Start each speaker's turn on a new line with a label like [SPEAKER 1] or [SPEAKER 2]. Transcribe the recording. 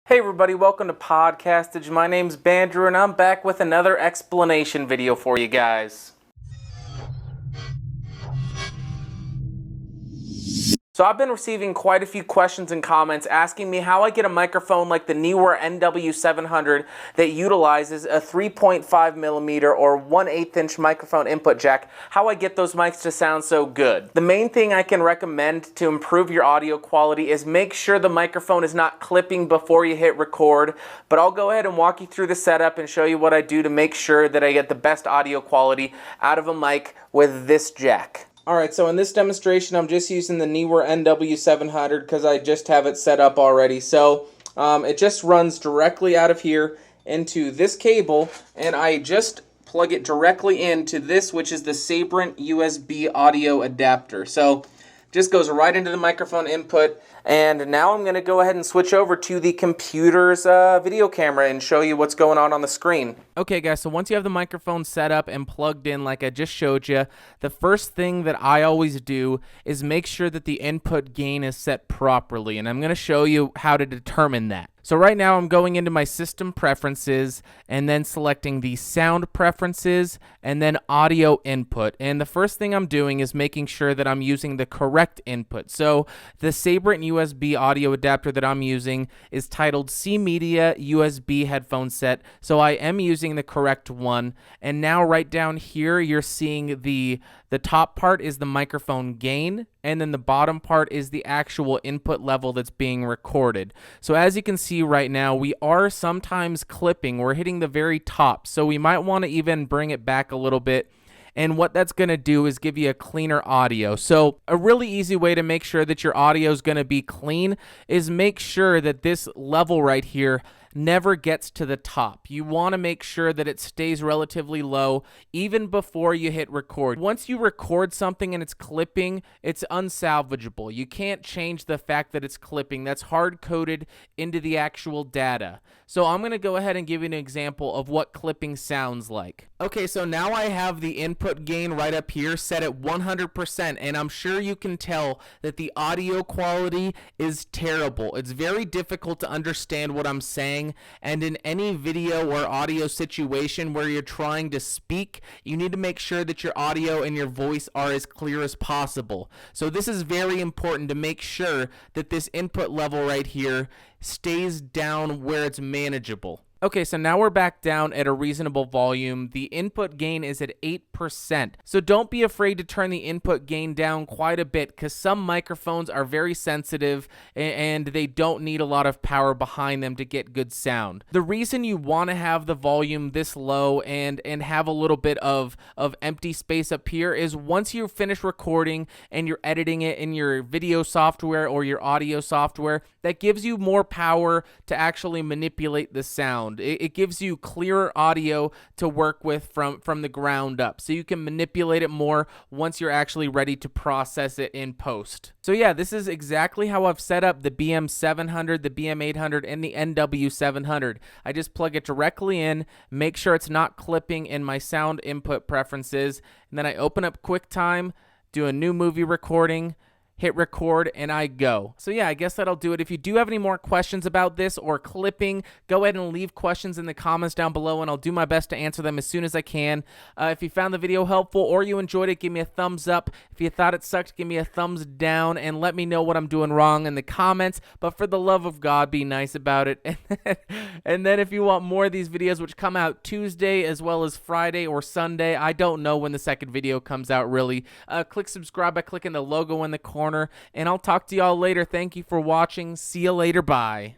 [SPEAKER 1] Hey everybody, welcome to Podcastage. My name's Bandrew and I'm back with another explanation video for you guys. So I've been receiving quite a few questions and comments asking me how I get a microphone like the Neewer NW700 that utilizes a 3.5mm or 1/8 inch microphone input jack, how I get those mics to sound so good. The main thing I can recommend to improve your audio quality is make sure the microphone is not clipping before you hit record, but I'll go ahead and walk you through the setup and show you what I do to make sure that I get the best audio quality out of a mic with this jack. Alright, so in this demonstration I'm just using the Neewer NW700 because I just have it set up already. So it just runs directly out of here into this cable, and I just plug it directly into this, which is the Sabrent USB audio adapter. So just goes right into the microphone input. And now I'm going to go ahead and switch over to the computer's video camera and show you what's going on the screen. Okay guys, so once you have the microphone set up and plugged in like I just showed you, the first thing that I always do is make sure that the input gain is set properly, and I'm going to show you how to determine that. So right now I'm going into my system preferences and then selecting the sound preferences and then audio input. And the first thing I'm doing is making sure that I'm using the correct input. So the Sabrent USB audio adapter that I'm using is titled C Media USB headphone set. So I am using the correct one. And now right down here you're seeing the top part is the microphone gain, and then the bottom part is the actual input level that's being recorded. So as you can see right now, we are sometimes clipping. We're hitting the very top, so we might want to even bring it back a little bit. And what that's going to do is give you a cleaner audio. So a really easy way to make sure that your audio is going to be clean is make sure that this level right here never gets to the top. You want to make sure that it stays relatively low even before you hit record. Once you record something and it's clipping, it's unsalvageable. You can't change the fact that it's clipping. That's hard-coded into the actual data. So I'm going to go ahead and give you an example of what clipping sounds like. Okay, so now I have the input gain right up here set at 100%, and I'm sure you can tell that the audio quality is terrible. It's very difficult to understand what I'm saying, and in any video or audio situation where you're trying to speak, you need to make sure that your audio and your voice are as clear as possible. So this is very important to make sure that this input level right here stays down where it's manageable. Okay, so now we're back down at a reasonable volume. The input gain is at 8%. So don't be afraid to turn the input gain down quite a bit, because some microphones are very sensitive and they don't need a lot of power behind them to get good sound. The reason you want to have the volume this low and have a little bit of empty space up here is once you finish recording and you're editing it in your video software or your audio software, that gives you more power to actually manipulate the sound. It gives you clearer audio to work with from the ground up, so you can manipulate it more once you're actually ready to process it in post. So yeah, this is exactly how I've set up the BM700, the BM800, and the NW700. I just plug it directly in, make sure it's not clipping in my sound input preferences, and then I open up QuickTime, do a new movie recording, hit record, and I go. So yeah, I guess that'll do it. If you do have any more questions about this or clipping, go ahead and leave questions in the comments down below, and I'll do my best to answer them as soon as I can. If you found the video helpful or you enjoyed it, give me a thumbs up. If you thought it sucked, give me a thumbs down, and let me know what I'm doing wrong in the comments. But for the love of God, be nice about it. And then if you want more of these videos, which come out Tuesday as well as Friday or Sunday, I don't know when the second video comes out really, click subscribe by clicking the logo in the corner. And I'll talk to y'all later. Thank you for watching. See you later. Bye.